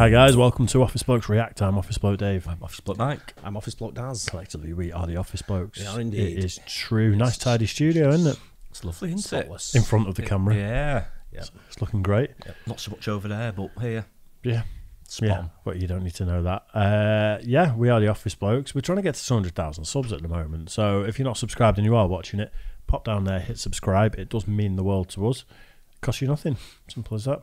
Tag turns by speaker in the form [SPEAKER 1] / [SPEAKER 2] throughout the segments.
[SPEAKER 1] Hi guys, welcome to Office Blokes React. I'm Office Bloke Dave.
[SPEAKER 2] I'm Office Bloke Mike.
[SPEAKER 3] I'm Office Bloke Daz.
[SPEAKER 1] Collectively, we are the Office Blokes.
[SPEAKER 3] We are indeed.
[SPEAKER 1] It is true. Nice tidy studio, isn't it?
[SPEAKER 2] It's lovely, isn't
[SPEAKER 3] Spotless.
[SPEAKER 1] In front of the camera.
[SPEAKER 2] Yeah.
[SPEAKER 1] It's looking great.
[SPEAKER 2] Not so much over there, but here.
[SPEAKER 1] Yeah.
[SPEAKER 2] Spot
[SPEAKER 1] Yeah,
[SPEAKER 2] on.
[SPEAKER 1] but you don't need to know that. Yeah, we are the Office Blokes. We're trying to get to 200,000 subs at the moment. So if you're not subscribed and you are watching it, pop down there, hit subscribe. It does mean the world to us. It costs you nothing. Simple as that.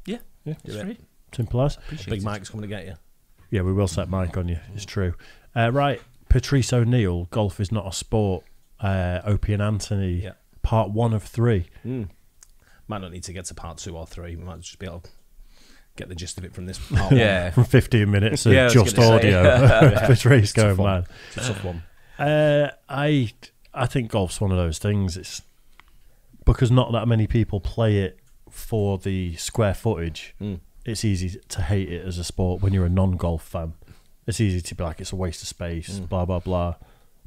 [SPEAKER 2] Yeah.
[SPEAKER 1] Yeah.
[SPEAKER 2] It's free.
[SPEAKER 1] Simple as.
[SPEAKER 3] Big Mike's coming to get you.
[SPEAKER 1] Yeah, we will set Mike on you. It's true. Right, Patrice O'Neill, Golf is Not a Sport. Opie and Anthony,
[SPEAKER 3] Yeah.
[SPEAKER 1] part 1 of 3.
[SPEAKER 3] Might not need to get to part 2 or 3. We might just be able to get the gist of it from this part 1.
[SPEAKER 2] Yeah.
[SPEAKER 1] From 15 minutes of
[SPEAKER 2] Yeah, I was
[SPEAKER 1] just
[SPEAKER 2] gonna say.
[SPEAKER 1] audio. Patrice going
[SPEAKER 3] Tough one.
[SPEAKER 1] mad.
[SPEAKER 3] It's a tough one.
[SPEAKER 1] I think golf's one of those things. It's because not that many people play it for the square footage. It's easy to hate it as a sport when you're a non-golf fan. It's easy to be like, it's a waste of space, blah, blah, blah.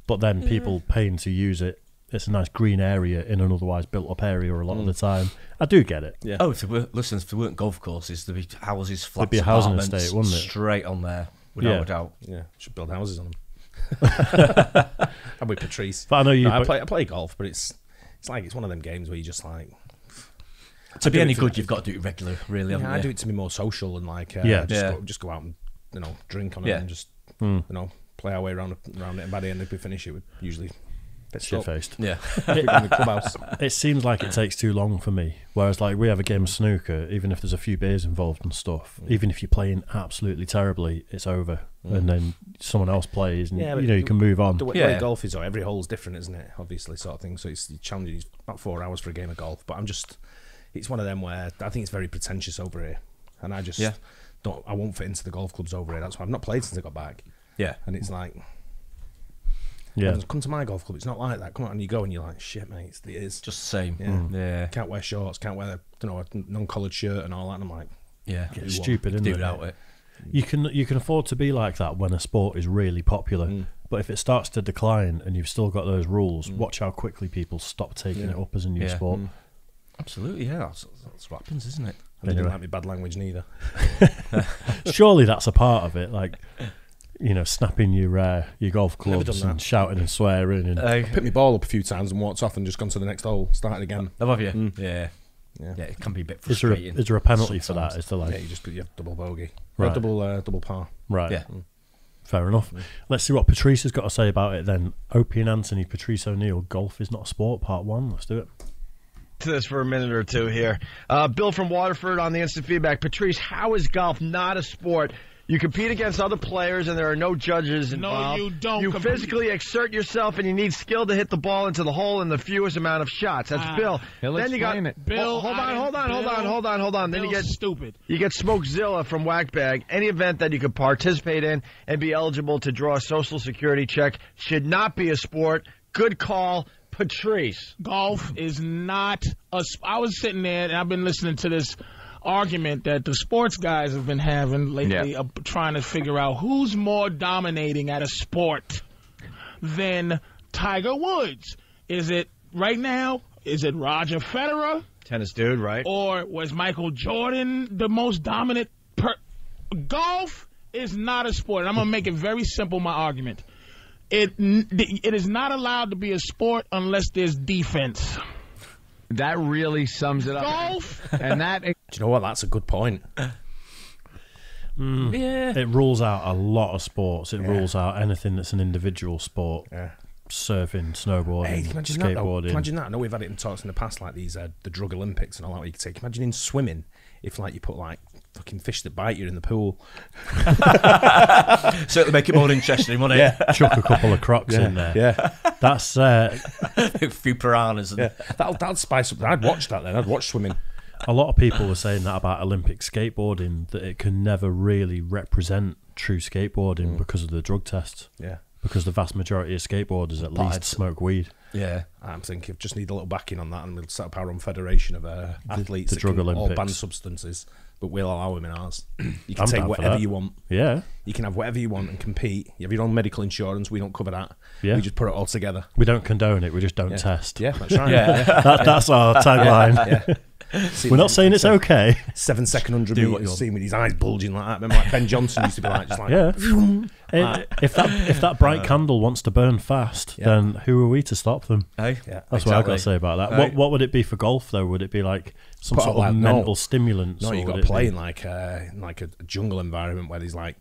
[SPEAKER 1] But then people paying to use it, it's a nice green area in an otherwise built-up area a lot of the time. I do get it.
[SPEAKER 3] Yeah.
[SPEAKER 2] Oh, if there weren't golf courses, there'd be houses, flats,
[SPEAKER 1] be a housing
[SPEAKER 2] apartments,
[SPEAKER 1] estate, wouldn't it?
[SPEAKER 2] Straight on there, without a doubt.
[SPEAKER 3] Yeah. Should build houses on them. I'm with Patrice.
[SPEAKER 1] But I know you...
[SPEAKER 3] No, I play golf, but it's like it's one of them games where you just like...
[SPEAKER 2] To be
[SPEAKER 3] do
[SPEAKER 2] any
[SPEAKER 3] it to-
[SPEAKER 2] good, you've got to do it regular, really,
[SPEAKER 3] Yeah,
[SPEAKER 2] haven't
[SPEAKER 3] I
[SPEAKER 2] you?
[SPEAKER 3] do it to be more social and like
[SPEAKER 1] Yeah.
[SPEAKER 3] just go out and drink on it
[SPEAKER 2] Yeah.
[SPEAKER 3] and just play our way around it, and by the end if we finish it we usually
[SPEAKER 1] Shit-faced.
[SPEAKER 2] Yeah.
[SPEAKER 3] in the clubhouse.
[SPEAKER 1] It seems like it takes too long for me. Whereas, like, we have a game of snooker, even if there's a few beers involved and stuff, even if you're playing absolutely terribly, it's over. And then someone else plays and,
[SPEAKER 3] Yeah,
[SPEAKER 1] you can move on.
[SPEAKER 3] The way
[SPEAKER 2] Yeah.
[SPEAKER 3] golf is, every hole's different, isn't it? Obviously, sort of thing. So it's challenging. It's about 4 hours for a game of golf. But it's one of them where I think it's very pretentious over here, and I just I won't fit into the golf clubs over here. That's why I've not played since I got back.
[SPEAKER 2] Yeah.
[SPEAKER 3] And it's like,
[SPEAKER 1] Yeah.
[SPEAKER 3] come to my golf club. It's not like that. Come on, and you go and you're like, shit, mate. It is.
[SPEAKER 2] Just the same.
[SPEAKER 3] Yeah.
[SPEAKER 2] Yeah.
[SPEAKER 3] Can't wear shorts. Can't wear a non-collared shirt and all that. And I'm like,
[SPEAKER 2] Yeah.
[SPEAKER 1] It's stupid, isn't
[SPEAKER 2] Do
[SPEAKER 1] it?
[SPEAKER 2] without it.
[SPEAKER 1] You can afford to be like that when a sport is really popular. But if it starts to decline and you've still got those rules, watch how quickly people stop taking it up as a new sport.
[SPEAKER 2] Absolutely, yeah. That's what happens, isn't it?
[SPEAKER 3] and they didn't like me bad language neither.
[SPEAKER 1] Surely that's a part of it, like, snapping your golf
[SPEAKER 3] Never
[SPEAKER 1] clubs
[SPEAKER 3] done
[SPEAKER 1] and
[SPEAKER 3] that.
[SPEAKER 1] shouting and swearing. And
[SPEAKER 3] Picked my ball up a few times and walked off and just gone to the next hole. Started again.
[SPEAKER 2] Oh, have you? Yeah.
[SPEAKER 3] Yeah.
[SPEAKER 2] Yeah, it can be a bit
[SPEAKER 1] is
[SPEAKER 2] frustrating.
[SPEAKER 1] there a penalty for
[SPEAKER 2] sometimes.
[SPEAKER 1] that? Is there
[SPEAKER 3] Yeah,
[SPEAKER 1] like
[SPEAKER 3] you have double bogey.
[SPEAKER 1] Right.
[SPEAKER 3] Double par.
[SPEAKER 1] right?
[SPEAKER 2] Yeah.
[SPEAKER 1] Fair enough. Let's see what Patrice has got to say about it then. Opie and Anthony, Patrice O'Neill, Golf is Not a Sport, part 1. Let's do it.
[SPEAKER 4] To this for a minute or two here. Bill from Waterford on the instant feedback. Patrice, how is golf not a sport? You compete against other players and there are no judges involved.
[SPEAKER 5] No, you don't
[SPEAKER 4] You
[SPEAKER 5] compete.
[SPEAKER 4] physically exert yourself and you need skill to hit the ball into the hole in the fewest amount of shots. That's Bill.
[SPEAKER 5] He'll
[SPEAKER 4] then you got
[SPEAKER 5] explain it. Bill,
[SPEAKER 4] Hold on. Then you
[SPEAKER 5] Bill's
[SPEAKER 4] get
[SPEAKER 5] stupid.
[SPEAKER 4] You get Smokezilla from Whackbag. Any event that you could participate in and be eligible to draw a Social Security check should not be a sport. Good call, Patrice.
[SPEAKER 5] Golf is not a. I was sitting there and I've been listening to this argument that the sports guys have been having lately, trying to figure out who's more dominating at a sport than Tiger Woods. Is it right now? Is it Roger Federer?
[SPEAKER 4] Tennis dude, right?
[SPEAKER 5] Or was Michael Jordan the most dominant? Golf is not a sport. And I'm going to make it very simple, my argument. It is not allowed to be a sport unless there's defense.
[SPEAKER 6] That really sums it up.
[SPEAKER 5] Golf,
[SPEAKER 6] And that
[SPEAKER 3] Do you know what? That's a good point.
[SPEAKER 2] Yeah.
[SPEAKER 1] It rules out a lot of sports. It rules out anything that's an individual sport.
[SPEAKER 3] Yeah.
[SPEAKER 1] Surfing, snowboarding,
[SPEAKER 3] Hey, can you imagine that, though?
[SPEAKER 1] skateboarding.
[SPEAKER 3] Imagine that. I know we've had it in talks in the past, like these the drug Olympics and all that. You could take. Imagine in swimming, if like you put like fucking fish that bite you in the pool.
[SPEAKER 2] Certainly make it more interesting, wouldn't it?
[SPEAKER 1] Chuck a couple of crocs in there.
[SPEAKER 3] Yeah,
[SPEAKER 1] That's
[SPEAKER 2] A few piranhas. And
[SPEAKER 3] that'll spice up. I'd watch that then. I'd watch swimming.
[SPEAKER 1] a lot of people were saying that about Olympic skateboarding, that it can never really represent true skateboarding because of the drug tests.
[SPEAKER 3] Yeah,
[SPEAKER 1] Because the vast majority of skateboarders at least smoke weed.
[SPEAKER 2] Yeah.
[SPEAKER 3] I'm thinking just need a little backing on that, and we'll set up our own federation of athletes
[SPEAKER 1] the
[SPEAKER 3] that
[SPEAKER 1] drug
[SPEAKER 3] can all ban
[SPEAKER 1] Olympics.
[SPEAKER 3] substances. but we'll allow them in ours. You can
[SPEAKER 1] I'm
[SPEAKER 3] take
[SPEAKER 1] down for
[SPEAKER 3] whatever
[SPEAKER 1] that.
[SPEAKER 3] you want.
[SPEAKER 1] Yeah.
[SPEAKER 3] You can have whatever you want and compete. You have your own medical insurance. We don't cover that.
[SPEAKER 1] Yeah.
[SPEAKER 3] We just put it all together.
[SPEAKER 1] We don't condone it. We just don't test.
[SPEAKER 3] Yeah, that's right.
[SPEAKER 1] That's our tagline.
[SPEAKER 3] Yeah. See,
[SPEAKER 1] We're not saying it's okay.
[SPEAKER 3] 7 second 100
[SPEAKER 2] Do what
[SPEAKER 3] meters,
[SPEAKER 2] you want.
[SPEAKER 3] see him with his eyes bulging like that. Remember, like Ben Johnson used to be like, just like,
[SPEAKER 1] Yeah. If that bright candle wants to burn fast, then who are we to stop them?
[SPEAKER 2] Hey?
[SPEAKER 3] yeah.
[SPEAKER 1] That's what I've got to say about that.
[SPEAKER 2] Right.
[SPEAKER 1] What would it be for golf, though? Would it be like some
[SPEAKER 3] Put
[SPEAKER 1] sort
[SPEAKER 3] up
[SPEAKER 1] of
[SPEAKER 3] like- no.
[SPEAKER 1] mental stimulants?
[SPEAKER 3] No,
[SPEAKER 1] or
[SPEAKER 3] you got
[SPEAKER 1] would
[SPEAKER 3] to
[SPEAKER 1] it
[SPEAKER 3] play
[SPEAKER 1] be-
[SPEAKER 3] in like a jungle environment where there's like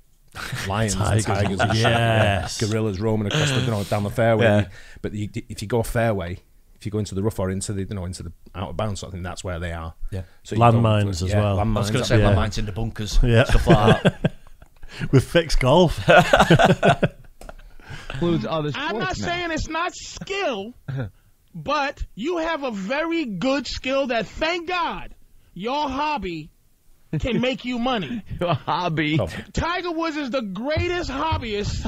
[SPEAKER 3] lions
[SPEAKER 1] Tigers.
[SPEAKER 3] and tigers and shit.
[SPEAKER 1] Yes.
[SPEAKER 3] Gorillas roaming across down the fairway.
[SPEAKER 2] Yeah.
[SPEAKER 3] But if you go off fairway, if you go into the rough or into the into the out of bounds sort of thing, that's where they are.
[SPEAKER 2] Yeah.
[SPEAKER 3] So you don't-
[SPEAKER 1] Landmines as well.
[SPEAKER 2] I was
[SPEAKER 3] Landmines.
[SPEAKER 2] going to say
[SPEAKER 1] Yeah.
[SPEAKER 2] landmines in the bunkers,
[SPEAKER 1] Yeah.
[SPEAKER 2] stuff like that.
[SPEAKER 1] With fixed golf.
[SPEAKER 6] Includes other sports
[SPEAKER 5] I'm not
[SPEAKER 6] now.
[SPEAKER 5] saying it's not skill, but you have a very good skill that, thank God, your hobby can make you money.
[SPEAKER 6] Your hobby.
[SPEAKER 3] Oh.
[SPEAKER 5] Tiger Woods is the greatest hobbyist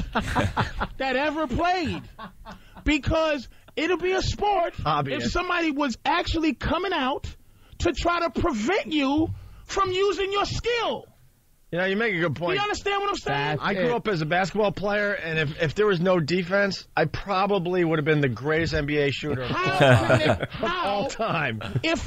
[SPEAKER 5] that ever played, because it'll be a sport
[SPEAKER 4] Hobbyist.
[SPEAKER 5] if somebody was actually coming out to try to prevent you from using your skill.
[SPEAKER 4] You know, you make a good
[SPEAKER 5] Do
[SPEAKER 4] point.
[SPEAKER 5] you understand what I'm saying?
[SPEAKER 4] I grew up as a basketball player, and if there was no defense, I probably would have been the greatest NBA shooter of all
[SPEAKER 5] How?
[SPEAKER 4] time.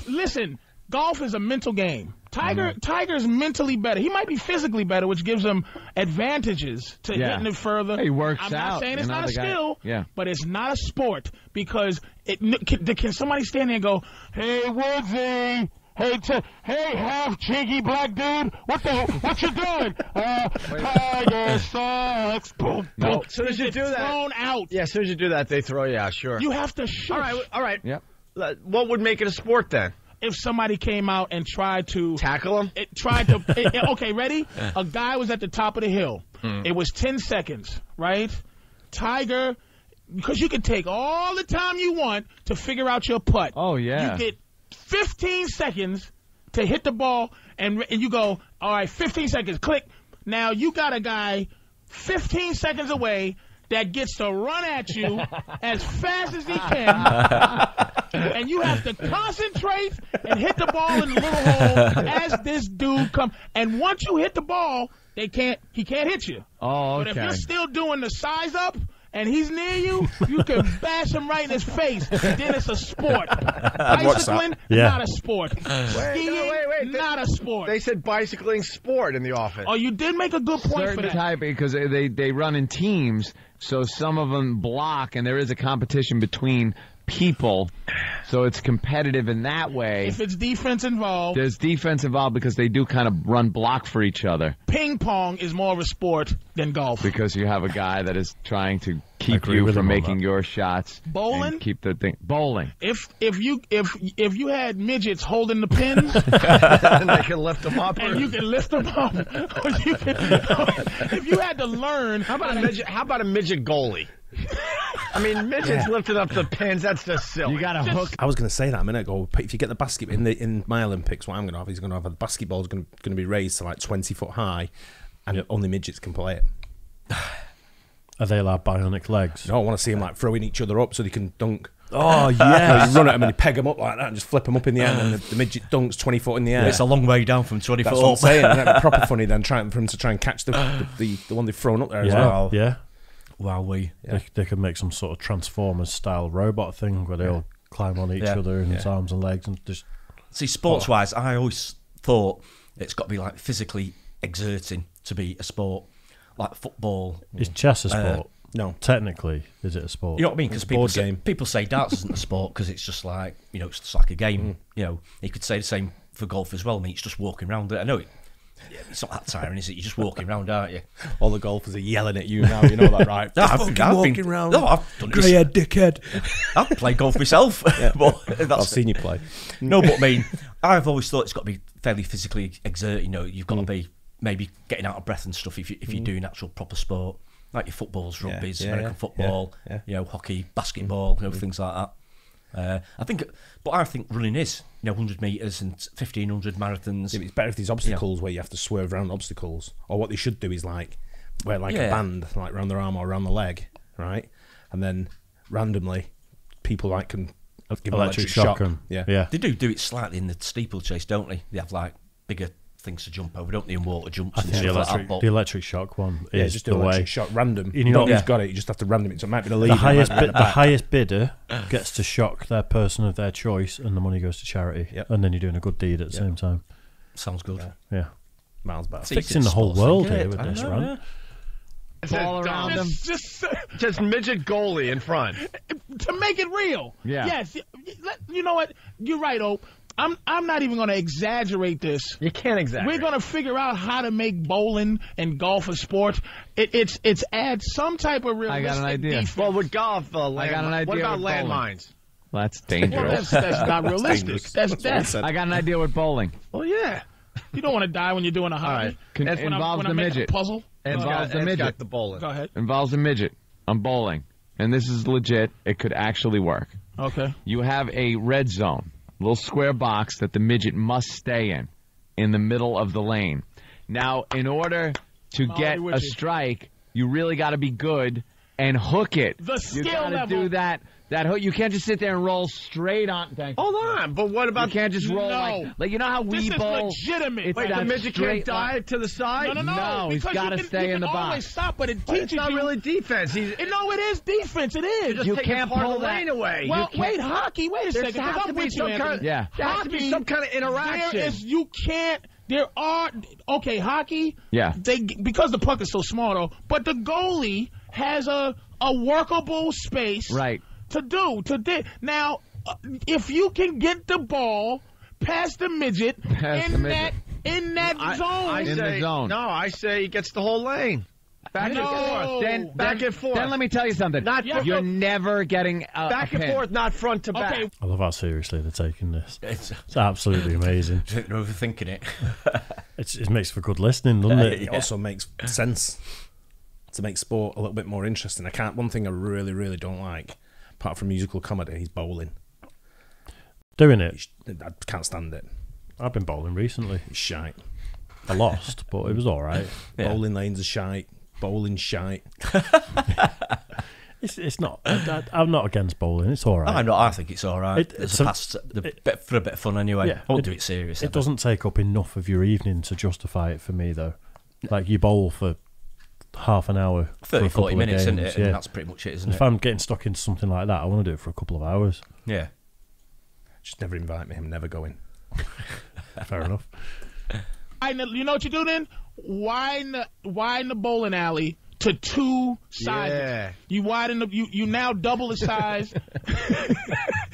[SPEAKER 5] Listen, golf is a mental game. Tiger's mentally better. He might be physically better, which gives him advantages to
[SPEAKER 6] Yeah.
[SPEAKER 5] hitting it further.
[SPEAKER 6] He works
[SPEAKER 5] I'm not
[SPEAKER 6] out,
[SPEAKER 5] saying it's
[SPEAKER 6] you know,
[SPEAKER 5] not a
[SPEAKER 6] the guy-
[SPEAKER 5] skill,
[SPEAKER 6] yeah.
[SPEAKER 5] but it's not a sport, because can somebody stand there and go, "Hey, Woodsy, hey, half cheeky black dude, what you doing? Tiger sucks." Boom,
[SPEAKER 4] No,
[SPEAKER 5] boom.
[SPEAKER 4] as soon as you do that-
[SPEAKER 5] thrown out.
[SPEAKER 4] Yeah, as soon as you do that, they throw you out, sure.
[SPEAKER 5] You have to shush.
[SPEAKER 4] All right.
[SPEAKER 6] Yep.
[SPEAKER 4] What would make it a sport then?
[SPEAKER 5] If somebody came out and tried to
[SPEAKER 4] Tackle them?
[SPEAKER 5] okay, ready? A guy was at the top of the hill. It was 10 seconds, right? Tiger, because you can take all the time you want to figure out your putt.
[SPEAKER 6] Oh, yeah.
[SPEAKER 5] You get 15 seconds to hit the ball, and you go, all right, 15 seconds, click. Now you got a guy 15 seconds away that gets to run at you as fast as he can, and you have to concentrate and hit the ball in the little hole as this dude comes. And once you hit the ball, he can't hit you.
[SPEAKER 6] Oh,
[SPEAKER 5] But if
[SPEAKER 6] okay.
[SPEAKER 5] you're still doing the size up and he's near you, you can bash him right in his face. Then it's a sport. Bicycling,
[SPEAKER 1] Yeah.
[SPEAKER 5] not a sport. Skiing,
[SPEAKER 4] wait.
[SPEAKER 5] not a sport.
[SPEAKER 4] They said bicycling sport in the office.
[SPEAKER 5] Oh, you did make a good point for
[SPEAKER 6] Certain
[SPEAKER 5] that.
[SPEAKER 6] type, because they run in teams, so some of them block, and there is a competition between people, so it's competitive in that way.
[SPEAKER 5] If it's defense involved,
[SPEAKER 6] There's defense involved because they do kind of run block for each other,
[SPEAKER 5] ping pong is more of a sport than golf.
[SPEAKER 6] because you have a guy that is trying to keep
[SPEAKER 1] agree
[SPEAKER 6] you
[SPEAKER 1] with
[SPEAKER 6] from
[SPEAKER 1] him on
[SPEAKER 6] making
[SPEAKER 1] that.
[SPEAKER 6] your shots.
[SPEAKER 5] Bowling?
[SPEAKER 6] And keep the thing. Bowling.
[SPEAKER 5] If you had midgets holding the pins
[SPEAKER 4] And they can lift them up.
[SPEAKER 5] and you can lift them up, or you can, if you had to learn,
[SPEAKER 4] How about a midget goalie? I mean, midgets lifting up the pins, that's just silly.
[SPEAKER 6] You got to hook.
[SPEAKER 3] I was going to say that a minute ago. If you get the basket in my Olympics, what I'm going to have is going to have the basketball's going to be raised to like 20 foot high, and only midgets can play it.
[SPEAKER 1] Are they allowed bionic legs?
[SPEAKER 3] No, I want to see them like throwing each other up so they can dunk.
[SPEAKER 1] Oh,
[SPEAKER 3] You run at them and you peg them up like that and just flip them up in the air, and then the midget dunks 20 foot in the air.
[SPEAKER 2] It's a long way down from 20
[SPEAKER 3] That's
[SPEAKER 2] foot
[SPEAKER 3] what I'm
[SPEAKER 2] up.
[SPEAKER 3] saying. And it'd be proper funny then for him to try and catch the one they've thrown up there as
[SPEAKER 1] Yeah,
[SPEAKER 3] well.
[SPEAKER 1] yeah.
[SPEAKER 2] Wow,
[SPEAKER 1] They could make some sort of Transformers-style robot thing where they all climb on each other in his arms and legs and just...
[SPEAKER 2] See, sports-wise, I always thought it's got to be like physically exerting to be a sport, like football.
[SPEAKER 1] Is chess a sport?
[SPEAKER 3] No.
[SPEAKER 1] Technically, is it a sport?
[SPEAKER 2] You know what I mean? Because
[SPEAKER 3] It's a board game.
[SPEAKER 2] people say darts isn't a sport because it's just like, it's just like a game. You know, you could say the same for golf as well. I mean, it's just walking around it. I know it's not that tiring, is it? You're just walking around, aren't you?
[SPEAKER 3] All the golfers are yelling at you now. You know that, right?
[SPEAKER 2] No,
[SPEAKER 3] Just fucking walking around.
[SPEAKER 2] No, I've done it.
[SPEAKER 3] Grey-haired dickhead.
[SPEAKER 2] I've played golf myself. But
[SPEAKER 3] I've
[SPEAKER 2] that's
[SPEAKER 3] seen you play.
[SPEAKER 2] No, but I mean, I've always thought it's got to be fairly physically exerting. You've got to be maybe getting out of breath and stuff if you're doing actual proper sport, like your footballs, rugby's, American football, hockey, basketball, things like that. I think running is 100 metres and 1500 marathons.
[SPEAKER 3] Yeah, but it's better if there's obstacles where you have to swerve around obstacles. Or what they should do is wear a band like around their arm or around the leg, right? And then randomly, people can give an electric shock.
[SPEAKER 1] them.
[SPEAKER 3] Yeah.
[SPEAKER 1] Yeah.
[SPEAKER 2] They do it slightly in the steeplechase, don't they? They have bigger things to jump over, don't they? And water jumps.
[SPEAKER 1] I think the electric shock one is
[SPEAKER 3] just
[SPEAKER 1] the way.
[SPEAKER 3] Shock, random.
[SPEAKER 1] You
[SPEAKER 3] You
[SPEAKER 1] know,
[SPEAKER 3] know who's got it. You just have to random it. So it might be the lead.
[SPEAKER 1] The highest bidder gets to shock their person of their choice, and the money goes to charity.
[SPEAKER 3] Yep.
[SPEAKER 1] And then you're doing a good deed at the same time.
[SPEAKER 2] Sounds good.
[SPEAKER 1] Yeah.
[SPEAKER 3] Miles back.
[SPEAKER 1] Fixing the whole world here with this, right?
[SPEAKER 6] Ball around them.
[SPEAKER 4] Just midget goalie in front.
[SPEAKER 5] To make it real.
[SPEAKER 6] Yeah.
[SPEAKER 5] Yes. You know what? You're right, Ope. I'm not even going to exaggerate this.
[SPEAKER 4] You can't exaggerate.
[SPEAKER 5] We're going to figure out how to make bowling and golf a sport. It's add some type of realistic
[SPEAKER 6] I got an idea.
[SPEAKER 5] defense.
[SPEAKER 4] Well, with golf,
[SPEAKER 6] I got an idea.
[SPEAKER 4] what about
[SPEAKER 6] with bowling.
[SPEAKER 4] landmines?
[SPEAKER 6] Well, that's
[SPEAKER 5] Well,
[SPEAKER 6] dangerous.
[SPEAKER 5] that's not realistic. That's
[SPEAKER 6] I got an idea with bowling.
[SPEAKER 5] well, yeah. You don't want to die when you're doing a hobby.
[SPEAKER 4] right.
[SPEAKER 5] That's when
[SPEAKER 6] Involves
[SPEAKER 5] when
[SPEAKER 6] the
[SPEAKER 5] I make
[SPEAKER 6] midget.
[SPEAKER 5] a puzzle.
[SPEAKER 6] Involves the midget.
[SPEAKER 4] got the bowling.
[SPEAKER 5] Go ahead.
[SPEAKER 6] Involves a midget. I'm bowling. And this is legit. It could actually work.
[SPEAKER 5] Okay.
[SPEAKER 6] You have a red zone, little square box that the midget must stay in the middle of the lane. Now, in order to get
[SPEAKER 5] with
[SPEAKER 6] a
[SPEAKER 5] you.
[SPEAKER 6] strike, you really got to be good and hook it.
[SPEAKER 5] The skill
[SPEAKER 6] you gotta
[SPEAKER 5] level.
[SPEAKER 6] do that hook. You can't just sit there and roll straight on.
[SPEAKER 4] Hold on, but what
[SPEAKER 6] You
[SPEAKER 4] about
[SPEAKER 6] can't just roll
[SPEAKER 5] No.
[SPEAKER 6] like you know how we
[SPEAKER 5] This is
[SPEAKER 6] bowl.
[SPEAKER 5] legitimate.
[SPEAKER 6] It's
[SPEAKER 4] wait?
[SPEAKER 6] that
[SPEAKER 4] The midget
[SPEAKER 6] straight
[SPEAKER 4] can't dive to the side.
[SPEAKER 5] No,
[SPEAKER 6] No, he's
[SPEAKER 5] because
[SPEAKER 6] gotta
[SPEAKER 5] you can-
[SPEAKER 6] stay
[SPEAKER 5] you
[SPEAKER 6] in the
[SPEAKER 5] can
[SPEAKER 6] box.
[SPEAKER 5] always stop, but it
[SPEAKER 4] But
[SPEAKER 5] teaches
[SPEAKER 4] it's not
[SPEAKER 5] you.
[SPEAKER 4] really defense. He's
[SPEAKER 5] No, it is defense. It is.
[SPEAKER 4] just
[SPEAKER 6] You
[SPEAKER 4] taking
[SPEAKER 6] can't
[SPEAKER 4] part
[SPEAKER 6] pull
[SPEAKER 4] of the
[SPEAKER 6] that.
[SPEAKER 4] lane away.
[SPEAKER 5] Well,
[SPEAKER 6] you can't-
[SPEAKER 5] wait, hockey. Wait a
[SPEAKER 4] there
[SPEAKER 5] second.
[SPEAKER 4] has
[SPEAKER 5] I'm
[SPEAKER 4] to be
[SPEAKER 5] with you,
[SPEAKER 4] some kind of
[SPEAKER 5] Anthony.
[SPEAKER 6] Yeah.
[SPEAKER 4] There has to be some kind of interaction.
[SPEAKER 5] There is. You can't. There are. Okay, hockey.
[SPEAKER 6] Yeah.
[SPEAKER 5] Because the puck is so small, though. But the goalie has a workable space.
[SPEAKER 6] Right.
[SPEAKER 5] Now, if you can get the ball past the midget
[SPEAKER 6] Past the midget.
[SPEAKER 5] in that zone.
[SPEAKER 6] In the zone.
[SPEAKER 4] No, I say he gets the whole lane. Back and
[SPEAKER 5] No.
[SPEAKER 4] forth. Back and forth.
[SPEAKER 6] Then let me tell you something.
[SPEAKER 4] Not
[SPEAKER 6] You're never getting
[SPEAKER 4] back
[SPEAKER 6] a
[SPEAKER 4] and
[SPEAKER 6] pin.
[SPEAKER 4] forth, not front to back.
[SPEAKER 5] Okay.
[SPEAKER 1] I love how seriously they're taking this.
[SPEAKER 2] It's
[SPEAKER 1] It's absolutely amazing.
[SPEAKER 2] they're overthinking it.
[SPEAKER 1] It makes for good listening, doesn't it?
[SPEAKER 3] It also makes sense to make sport a little bit more interesting. One thing I really, really don't like, apart from musical comedy, is bowling.
[SPEAKER 1] Doing it.
[SPEAKER 3] I can't stand it.
[SPEAKER 1] I've been bowling recently.
[SPEAKER 3] It's shite.
[SPEAKER 1] I lost, but it was all right.
[SPEAKER 2] Yeah.
[SPEAKER 3] Bowling lanes are shite. Bowling shite.
[SPEAKER 1] It's not. I'm not against bowling. It's all right.
[SPEAKER 2] I think it's all right.
[SPEAKER 1] It's
[SPEAKER 2] For a bit of fun anyway.
[SPEAKER 1] Yeah.
[SPEAKER 2] I won't do it serious.
[SPEAKER 1] It doesn't take up enough of your evening to justify it for me, though. Like you bowl for half an hour,
[SPEAKER 2] 30, 40 minutes, isn't it?
[SPEAKER 1] Yeah.
[SPEAKER 2] And that's pretty much it, isn't
[SPEAKER 1] If
[SPEAKER 2] it?
[SPEAKER 1] I'm getting stuck into something like that, I want to do it for a couple of hours.
[SPEAKER 2] Yeah.
[SPEAKER 3] Just never invite me. I'm never going.
[SPEAKER 1] Fair enough.
[SPEAKER 5] You know what you do then? Widen the bowling alley to two sizes.
[SPEAKER 4] Yeah.
[SPEAKER 5] You widen the you now double the size,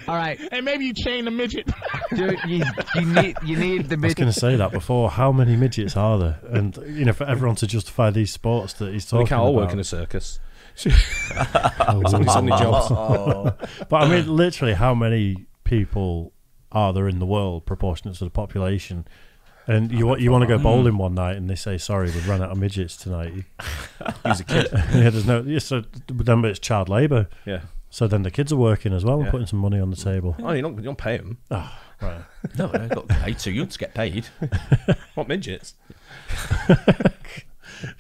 [SPEAKER 6] All right,
[SPEAKER 5] and maybe you chain the midget.
[SPEAKER 6] dude. You need the
[SPEAKER 1] I was
[SPEAKER 6] midget.
[SPEAKER 1] going to say that before. How many midgets are there? And for everyone to justify these sports that he's talking
[SPEAKER 3] We can't all
[SPEAKER 1] about.
[SPEAKER 3] work in a circus.
[SPEAKER 1] Oh,
[SPEAKER 3] It's only jobs.
[SPEAKER 1] But I mean, literally, how many people are there in the world proportionate to the population? And you want to go bowling one night, and they say, "Sorry, we've run out of midgets tonight."
[SPEAKER 3] He's a kid.
[SPEAKER 1] Yeah, there's no. Yeah, so then it's child labour.
[SPEAKER 3] Yeah.
[SPEAKER 1] So then the kids are working as well and
[SPEAKER 3] Yeah.
[SPEAKER 1] putting some money on the table.
[SPEAKER 3] Oh, you don't pay them.
[SPEAKER 1] Oh, right.
[SPEAKER 2] No, they've got paid. Too young to get paid.
[SPEAKER 3] What midgets?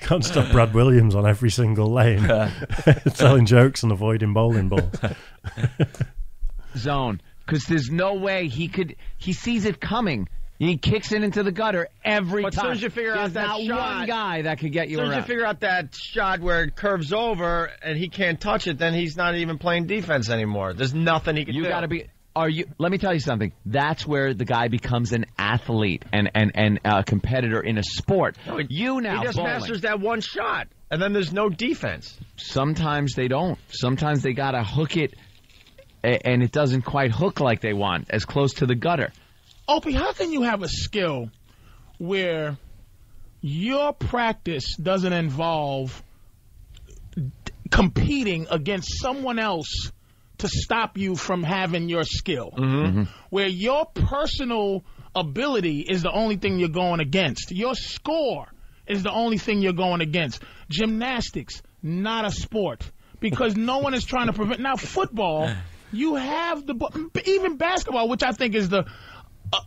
[SPEAKER 1] Can't stop Brad Williams on every single lane, telling jokes and avoiding bowling balls.
[SPEAKER 6] Zone, because there's no way he sees it coming. He kicks it into the gutter every
[SPEAKER 4] But as
[SPEAKER 6] time.
[SPEAKER 4] soon as you figure out
[SPEAKER 6] There's
[SPEAKER 4] that
[SPEAKER 6] not
[SPEAKER 4] shot-
[SPEAKER 6] one guy that could get you
[SPEAKER 4] As soon as you
[SPEAKER 6] around.
[SPEAKER 4] figure out that shot where it curves over and he can't touch it, then he's not even playing defense anymore. There's nothing he can do.
[SPEAKER 6] You got to be. Let me tell you something. That's where the guy becomes an athlete and a competitor in a sport. You now
[SPEAKER 4] He just
[SPEAKER 6] bowling.
[SPEAKER 4] masters that one shot, and then there's no defense.
[SPEAKER 6] Sometimes they don't. Sometimes they got to hook it, and it doesn't quite hook like they want, as close to the gutter.
[SPEAKER 5] Opie, how can you have a skill where your practice doesn't involve competing against someone else to stop you from having your skill? Where your personal ability is the only thing you're going against. Your score is the only thing you're going against. Gymnastics, not a sport, because no one is trying to prevent. Now, football, you have even basketball, which I think is the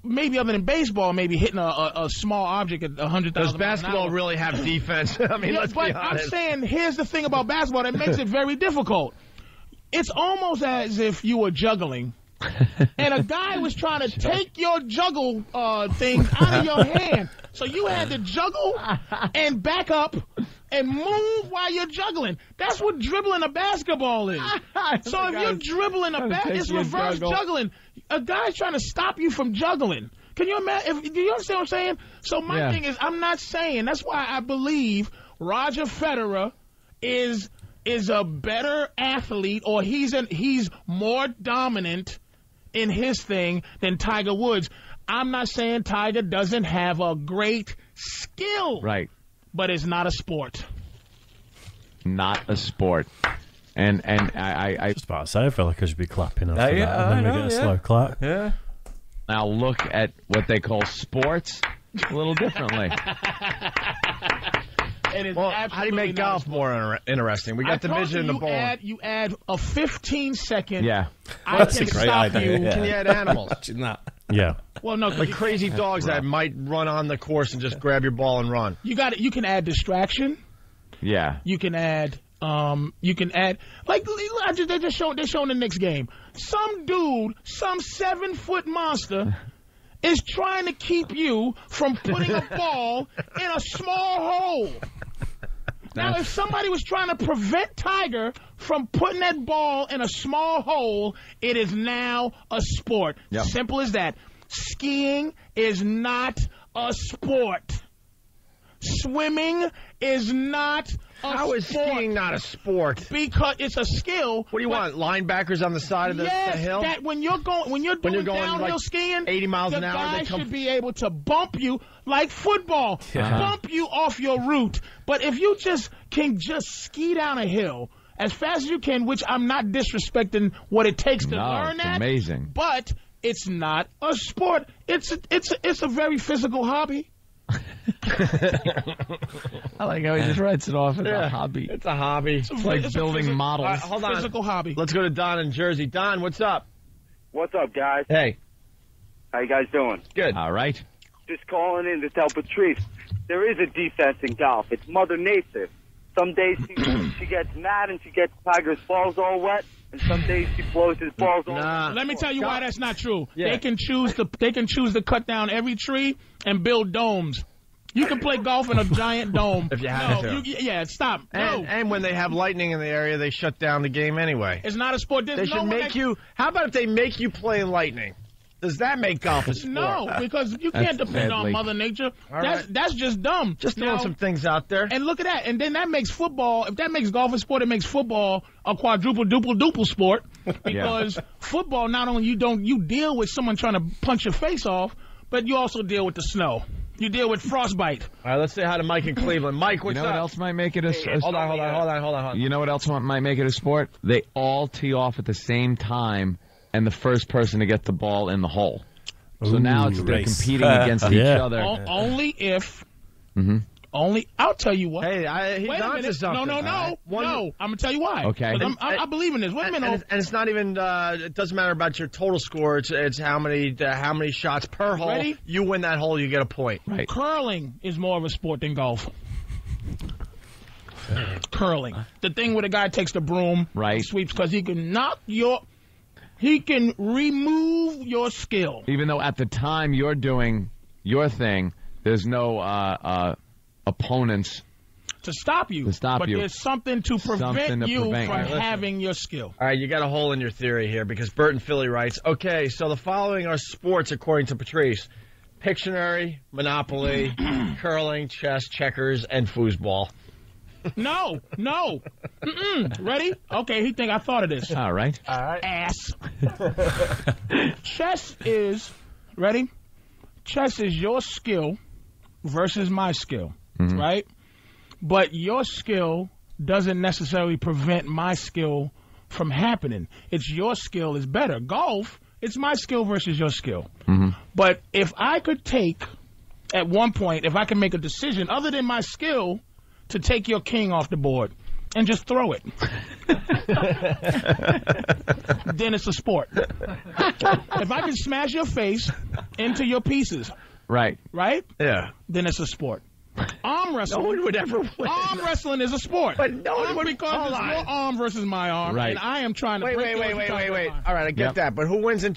[SPEAKER 5] maybe other than baseball, maybe hitting a small object at 100,000
[SPEAKER 4] Does
[SPEAKER 5] miles an
[SPEAKER 4] basketball
[SPEAKER 5] hour.
[SPEAKER 4] really have defense? I mean,
[SPEAKER 5] Yeah,
[SPEAKER 4] let's
[SPEAKER 5] but
[SPEAKER 4] be honest.
[SPEAKER 5] I'm saying, here's the thing about basketball that makes it very difficult. It's almost as if you were juggling, and a guy was trying to take your juggle thing out of your hand. So you had to juggle and back up and move while you're juggling. That's what dribbling a basketball is. So if you're dribbling a basketball, it's reverse juggling. A guy's trying to stop you from juggling. Can you imagine? Do you understand what I'm saying? So my thing is, I'm not saying. That's why I believe Roger Federer is a better athlete, or he's more dominant in his thing than Tiger Woods. I'm not saying Tiger doesn't have a great skill.
[SPEAKER 6] Right.
[SPEAKER 5] But it's not a sport.
[SPEAKER 6] Not a sport. And I
[SPEAKER 1] just about to say, I feel like I should be clapping after that. And then we get a slow clap.
[SPEAKER 2] Yeah.
[SPEAKER 6] now look at what they call sports a little differently.
[SPEAKER 4] Well, how do you make golf more interesting? We got the midget and the ball.
[SPEAKER 5] You add a 15-second.
[SPEAKER 6] Yeah.
[SPEAKER 5] I can stop you.
[SPEAKER 4] Yeah. Can you add animals?
[SPEAKER 1] Yeah.
[SPEAKER 5] Well, no,
[SPEAKER 4] like crazy dogs that might run on the course and just grab your ball and run.
[SPEAKER 5] You got it. You can add distraction.
[SPEAKER 6] Yeah.
[SPEAKER 5] You can add. Like they're showing the next game. Some dude, some 7-foot monster, is trying to keep you from putting a ball in a small hole. Now, if somebody was trying to prevent Tiger from putting that ball in a small hole, it is now a sport.
[SPEAKER 6] Yep.
[SPEAKER 5] Simple as that. Skiing is not a sport. Swimming is not a sport.
[SPEAKER 4] How is skiing not a sport?
[SPEAKER 5] Because it's a skill.
[SPEAKER 4] What do you want? Linebackers on the side of the hill?
[SPEAKER 5] That when you're doing downhill
[SPEAKER 4] like
[SPEAKER 5] skiing,
[SPEAKER 4] 80 miles an hour,
[SPEAKER 5] the guy should be able to bump you like football, bump you off your route. But if you can ski down a hill as fast as you can, which I'm not disrespecting what it takes to learn that.
[SPEAKER 6] Amazing.
[SPEAKER 5] But it's not a sport. It's a very physical hobby.
[SPEAKER 6] I like how he just writes it off as a hobby.
[SPEAKER 4] It's a hobby.
[SPEAKER 5] It's
[SPEAKER 6] like building models.
[SPEAKER 4] Hold on.
[SPEAKER 5] Physical hobby.
[SPEAKER 4] Let's go to Don in Jersey. Don, what's up?
[SPEAKER 7] What's up, guys?
[SPEAKER 4] Hey.
[SPEAKER 7] How you guys doing?
[SPEAKER 4] Good.
[SPEAKER 6] All right.
[SPEAKER 7] Just calling in to tell Patrice, there is a defense in golf. It's Mother Nature. Some days she gets mad and she gets Tiger's balls all wet, and some days she blows his balls all wet.
[SPEAKER 5] Let me tell you why that's not true.
[SPEAKER 4] Yeah.
[SPEAKER 5] They can choose to cut down every tree and build domes. You can play golf in a giant dome.
[SPEAKER 4] If you have to.
[SPEAKER 5] Stop.
[SPEAKER 4] And when they have lightning in the area, they shut down the game anyway.
[SPEAKER 5] It's not a sport.
[SPEAKER 4] They should make you. How about if they make you play lightning? Does that make golf a sport?
[SPEAKER 5] No, because you can't depend on Mother Nature. That's just dumb.
[SPEAKER 4] Just throwing some things out there.
[SPEAKER 5] And look at that. And then that makes football. If that makes golf a sport, it makes football a quadruple sport. Because football, not only you deal with someone trying to punch your face off, but you also deal with the snow. You deal with frostbite.
[SPEAKER 4] All right, let's say hi to Mike in Cleveland. Mike, what's up?
[SPEAKER 6] You know what else might make it a sport?
[SPEAKER 4] Hold on.
[SPEAKER 6] You know what else might make it a sport? They all tee off at the same time, and the first person to get the ball in the hole. So now they're competing against each other.
[SPEAKER 5] Only if.
[SPEAKER 6] Mm-hmm.
[SPEAKER 5] I'll tell you what.
[SPEAKER 4] Hey, he's on to something.
[SPEAKER 5] No.
[SPEAKER 4] Right.
[SPEAKER 5] No, I'm going to tell you why.
[SPEAKER 6] Okay.
[SPEAKER 5] I believe in this. Wait a minute.
[SPEAKER 4] And it's not even, it doesn't matter about your total score. It's how many shots per hole.
[SPEAKER 5] Ready?
[SPEAKER 4] You win that hole, you get a point.
[SPEAKER 6] Right.
[SPEAKER 5] Curling is more of a sport than golf. Curling. The thing where the guy takes the broom, sweeps, because he can he can remove your skill.
[SPEAKER 6] Even though at the time you're doing your thing, there's no opponents
[SPEAKER 5] to stop you. But there's something to prevent you from having your skill.
[SPEAKER 4] All right, you got a hole in your theory here because Bert in Philly writes, okay, so the following are sports according to Patrice. Pictionary, Monopoly, curling, chess, checkers, and foosball.
[SPEAKER 5] No. Ready? Okay, he think I thought of this.
[SPEAKER 6] All right.
[SPEAKER 5] Ass. Chess is, ready? Chess is your skill versus my skill, right? But your skill doesn't necessarily prevent my skill from happening. It's your skill is better. Golf, it's my skill versus your skill. But if I could take, at one point, if I can make a decision other than my skill to take your king off the board and just throw it, then it's a sport. If I can smash your face into your pieces, right?
[SPEAKER 4] Yeah.
[SPEAKER 5] Then it's a sport. Arm wrestling.
[SPEAKER 4] No one would ever win.
[SPEAKER 5] Arm wrestling is a sport.
[SPEAKER 4] But no one would.
[SPEAKER 5] Because it's your arm versus my arm, and I am trying to break yours.
[SPEAKER 4] Wait. All right, I get that. But who wins in...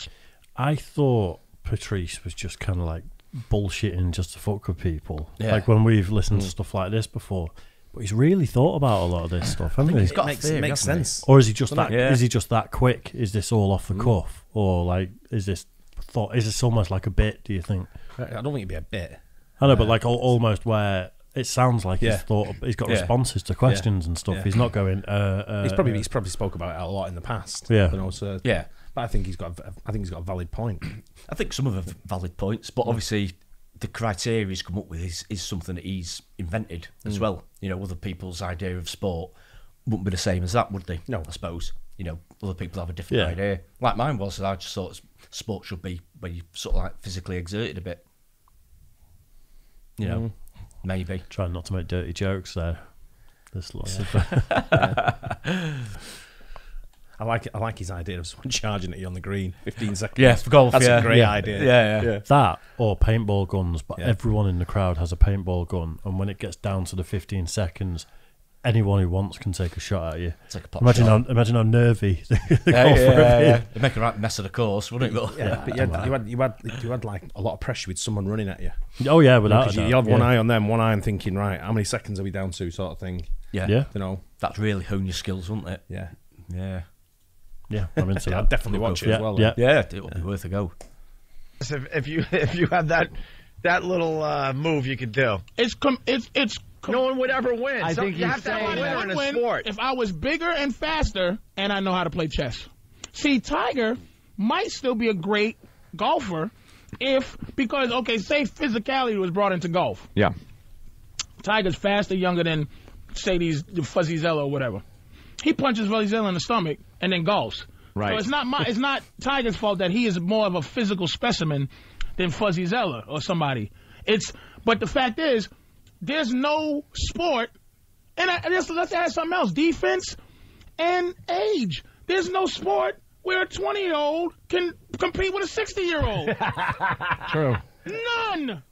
[SPEAKER 1] I thought Patrice was just kind of like bullshitting just to fuck with people. Like when we've listened to stuff like this before. But he's really thought about a lot of this stuff, hasn't he?
[SPEAKER 2] He's got it
[SPEAKER 3] makes sense.
[SPEAKER 1] Or is he just that? Is he just that quick? Is this all off the cuff, or like is this almost like a bit? Do you think?
[SPEAKER 3] I don't think it'd be a bit.
[SPEAKER 1] I know, but like almost where it sounds like he's thought. He's got responses to questions and stuff. He's not going. He's
[SPEAKER 3] probably spoke about it a lot in the past.
[SPEAKER 1] Yeah.
[SPEAKER 3] You know, so, but I think he's got a valid point.
[SPEAKER 2] I think some of them are valid points, but obviously the criteria he's come up with is something that he's invented as well. You know, other people's idea of sport wouldn't be the same as that, would they?
[SPEAKER 3] No,
[SPEAKER 2] I suppose. You know, other people have a different idea. Like mine was, I just thought sport should be where you sort of like physically exerted a bit. You know, maybe.
[SPEAKER 1] Trying not to make dirty jokes there. There's lots of.
[SPEAKER 3] I like his idea of someone charging at you on the green, 15 seconds.
[SPEAKER 2] Yeah, for golf.
[SPEAKER 3] That's a great idea.
[SPEAKER 2] Yeah.
[SPEAKER 1] That or paintball guns, but everyone in the crowd has a paintball gun, and when it gets down to the 15 seconds, anyone who wants can take a shot at you.
[SPEAKER 2] Take a pot
[SPEAKER 1] imagine how nervy the golfer would be.
[SPEAKER 2] It'd make a right mess of the course, wouldn't it?
[SPEAKER 3] But you had like a lot of pressure with someone running at you.
[SPEAKER 1] Oh yeah, without a doubt.
[SPEAKER 3] You had one eye on them, one eye on thinking, right, how many seconds are we down to, sort of thing.
[SPEAKER 2] Yeah.
[SPEAKER 3] You know,
[SPEAKER 2] that'd really hone your skills, wouldn't it?
[SPEAKER 3] Yeah.
[SPEAKER 1] Yeah, I'm into that.
[SPEAKER 3] I'd definitely watch it as well.
[SPEAKER 2] Yeah, it would be worth a go.
[SPEAKER 4] If you have that little move you could do, no one would ever win.
[SPEAKER 5] I
[SPEAKER 4] think you have to have a winner in a sport.
[SPEAKER 5] If I was bigger and faster, and I know how to play chess. See, Tiger might still be a great golfer because say physicality was brought into golf.
[SPEAKER 6] Yeah.
[SPEAKER 5] Tiger's faster, younger than say Fuzzy Zoeller or whatever. He punches Fuzzy Zoeller in the stomach and then golfs.
[SPEAKER 6] Right.
[SPEAKER 5] So it's not Tiger's fault that he is more of a physical specimen than Fuzzy Zoeller or somebody. But the fact is, there's no sport, and let's add something else: defense and age. There's no sport where a 20-year-old can compete with a 60-year-old.
[SPEAKER 6] True.
[SPEAKER 5] None.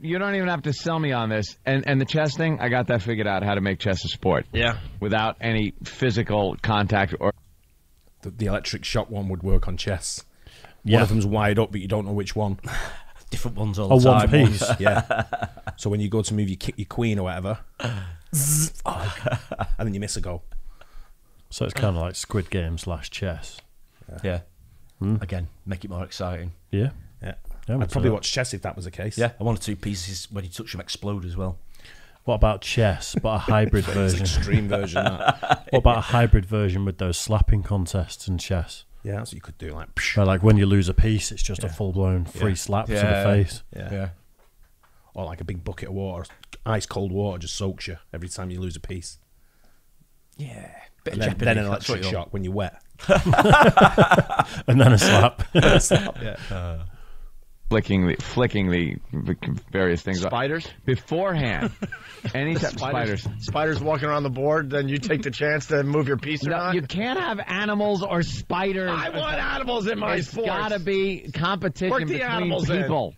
[SPEAKER 6] You don't even have to sell me on this. And the chess thing, I got that figured out, how to make chess a sport.
[SPEAKER 4] Yeah.
[SPEAKER 6] Without any physical contact. Or
[SPEAKER 3] the electric shock one would work on chess.
[SPEAKER 1] Yeah.
[SPEAKER 3] One of them's wide up, but you don't know which one.
[SPEAKER 2] Different ones all the time.
[SPEAKER 1] One piece.
[SPEAKER 3] Yeah. So when you go to move your queen or whatever, and then you miss a go.
[SPEAKER 1] So it's kind of like Squid Game / chess.
[SPEAKER 2] Yeah. Again, make it more exciting.
[SPEAKER 1] Yeah.
[SPEAKER 3] I'd probably watch chess if that was the case.
[SPEAKER 2] Yeah, and 1 or 2 pieces when you touch them explode as well.
[SPEAKER 1] What about chess, but a hybrid version?
[SPEAKER 3] Extreme version. That.
[SPEAKER 1] What about a hybrid version with those slapping contests in chess?
[SPEAKER 3] Yeah, that's what you could do.
[SPEAKER 1] Like when you lose a piece, it's just a full-blown free slap to the face.
[SPEAKER 3] Yeah. Or like a big bucket of water, ice cold water just soaks you every time you lose a piece.
[SPEAKER 2] Yeah.
[SPEAKER 3] And then an electric shock when you're wet.
[SPEAKER 1] And then a slap.
[SPEAKER 3] Yeah.
[SPEAKER 6] flicking the various things.
[SPEAKER 4] Spiders?
[SPEAKER 6] Beforehand. Anytime. Spiders.
[SPEAKER 4] Spiders walking around the board, then you take the chance to move your piece or not?
[SPEAKER 6] You can't have animals or spiders.
[SPEAKER 4] I want animals in my sports.
[SPEAKER 6] It's got to be competition
[SPEAKER 4] Work the
[SPEAKER 6] between
[SPEAKER 4] animals
[SPEAKER 6] people.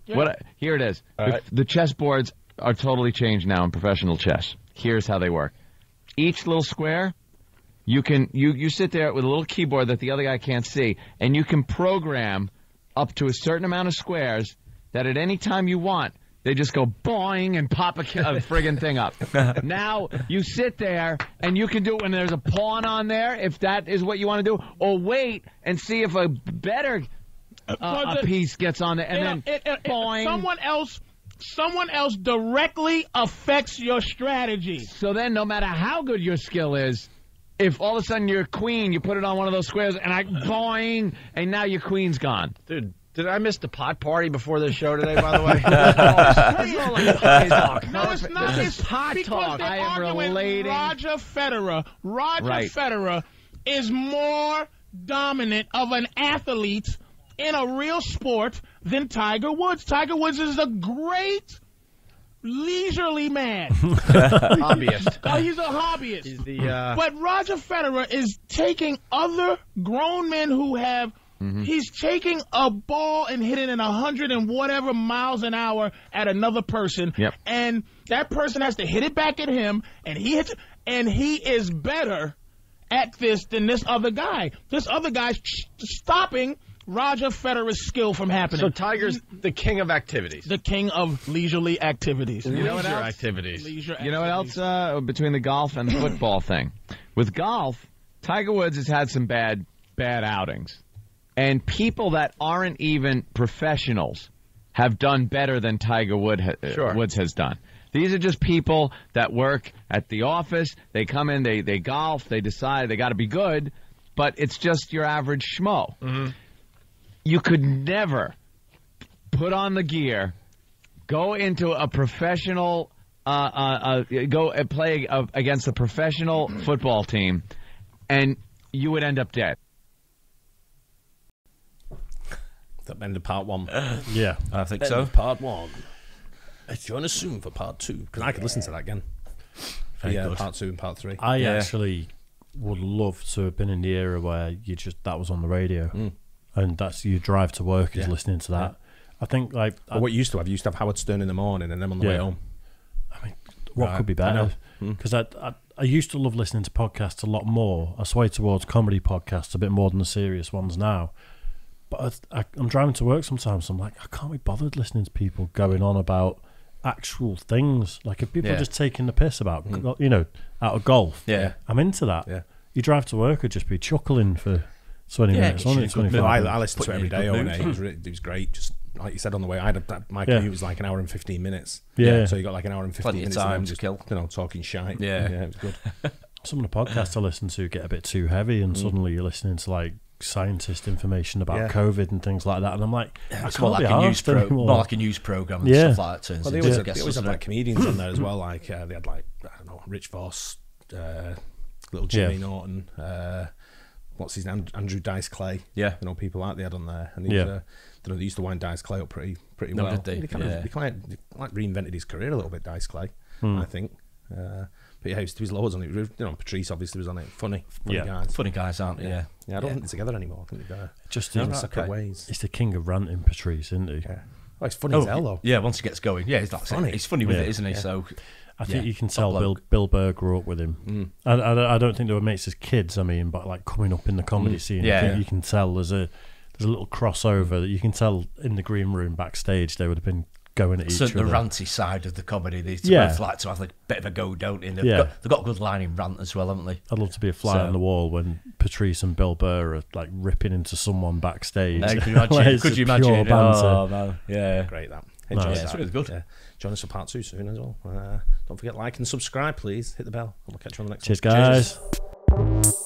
[SPEAKER 5] Yeah.
[SPEAKER 6] Here it is.
[SPEAKER 4] Right.
[SPEAKER 6] The chess boards are totally changed now in professional chess. Here's how they work. Each little square, you sit there with a little keyboard that the other guy can't see, and you can program up to a certain amount of squares that at any time you want, they just go boing and pop a friggin' thing up. Now, you sit there, and you can do it when there's a pawn on there, if that is what you want to do, or wait and see if a better a piece gets on there, and then boing.
[SPEAKER 5] Someone else directly affects your strategy.
[SPEAKER 6] So then, no matter how good your skill is, if all of a sudden you're queen, you put it on one of those squares, and boing, and now your queen's gone.
[SPEAKER 4] Dude, did I miss the pot party before this show today, by the way?
[SPEAKER 5] No, it's not. It's
[SPEAKER 6] pot talk.
[SPEAKER 5] I am relating. Roger Federer. Federer is more dominant of an athlete in a real sport than Tiger Woods. Tiger Woods is a great leisurely man.
[SPEAKER 4] Hobbyist.
[SPEAKER 5] Oh, he's a hobbyist.
[SPEAKER 4] He's the,
[SPEAKER 5] But Roger Federer is taking other grown men who have. He's taking a ball and hitting it 100 and whatever miles an hour at another person, and that person has to hit it back at him, and he hits it, and he is better at this than this other guy. This other guy's stopping Roger Federer's skill from happening.
[SPEAKER 4] So Tiger's the king of activities.
[SPEAKER 5] The king of leisurely activities.
[SPEAKER 6] You know what else?
[SPEAKER 4] Activities.
[SPEAKER 6] You know what else between the golf and the football thing? With golf, Tiger Woods has had some bad outings. And people that aren't even professionals have done better than Tiger Woods has done. These are just people that work at the office. They come in, they golf, they decide they got to be good, but it's just your average schmo.
[SPEAKER 4] Mm-hmm.
[SPEAKER 6] You could never put on the gear, go into a professional, go play against a professional football team, and you would end up dead.
[SPEAKER 3] That ended part 1.
[SPEAKER 1] Yeah,
[SPEAKER 2] I think so.
[SPEAKER 3] Part 1. Join us soon for part 2, because I could listen to that again. Yeah, part 2 and part 3.
[SPEAKER 1] I actually would love to have been in the era where that was on the radio, and that's your drive to work is listening to that. I think like
[SPEAKER 3] what you used to have Howard Stern in the morning and them on the way home.
[SPEAKER 1] I mean, what could be better? Because I used to love listening to podcasts a lot more. I sway towards comedy podcasts a bit more than the serious ones now. But I'm driving to work sometimes. I'm like, I can't be bothered listening to people going on about actual things. Like if people are just taking the piss about, out of golf, I'm into that.
[SPEAKER 3] Yeah.
[SPEAKER 1] You drive to work would just be chuckling for 20 minutes. Only 25
[SPEAKER 3] I listen to it every day. It was great. Just like you said on the way, my commute was like an hour and 15 minutes.
[SPEAKER 1] Yeah.
[SPEAKER 3] So you got like an hour and 15 minutes of
[SPEAKER 2] time
[SPEAKER 3] them
[SPEAKER 2] to
[SPEAKER 3] just
[SPEAKER 2] kill.
[SPEAKER 3] Talking shite.
[SPEAKER 2] Yeah.
[SPEAKER 3] It was good.
[SPEAKER 1] Some of the podcasts I listen to get a bit too heavy, and suddenly you're listening to like scientist information about COVID and things like that, and I'm like,
[SPEAKER 2] it's more like a news program and stuff like that.
[SPEAKER 3] Well, they always have like comedians on there as well. Like they had like Rich Voss, little Jimmy Norton, what's his name, Andrew Dice Clay.
[SPEAKER 2] Yeah,
[SPEAKER 3] people like they had on there, and he was, they used to wind Dice Clay up pretty well. He kind of reinvented his career a little bit, Dice Clay, I think. But yeah, there was loads on it. Patrice obviously was on it. Funny guys.
[SPEAKER 2] Funny guys, aren't they? Yeah.
[SPEAKER 3] I don't think they're together anymore. I think they're
[SPEAKER 1] just
[SPEAKER 3] separate ways.
[SPEAKER 1] He's the king of ranting, Patrice, isn't he?
[SPEAKER 3] Yeah. Oh, he's funny as hell, though.
[SPEAKER 2] Yeah, once he gets going. Yeah, he's funny. He's funny with it, isn't he? Yeah. So
[SPEAKER 1] I think you can tell Bill Burr grew up with him. I don't think they were mates as kids, but like coming up in the comedy scene, I think you can tell there's a little crossover that you can tell in the green room backstage. They would have been going at each other.
[SPEAKER 2] The ranty side of the comedy, they both like to have a bit of a go, don't they? They've got a good line in rant as well, haven't they?
[SPEAKER 1] I'd love to be a fly on the wall when Patrice and Bill Burr are like ripping into someone backstage.
[SPEAKER 2] Could you imagine? Oh, man. Yeah.
[SPEAKER 3] Great, that.
[SPEAKER 2] It's really good.
[SPEAKER 3] Yeah. Join us for part 2 soon as well. Don't forget, like and subscribe, please. Hit the bell. We'll catch you on the next one.
[SPEAKER 1] Cheers, guys.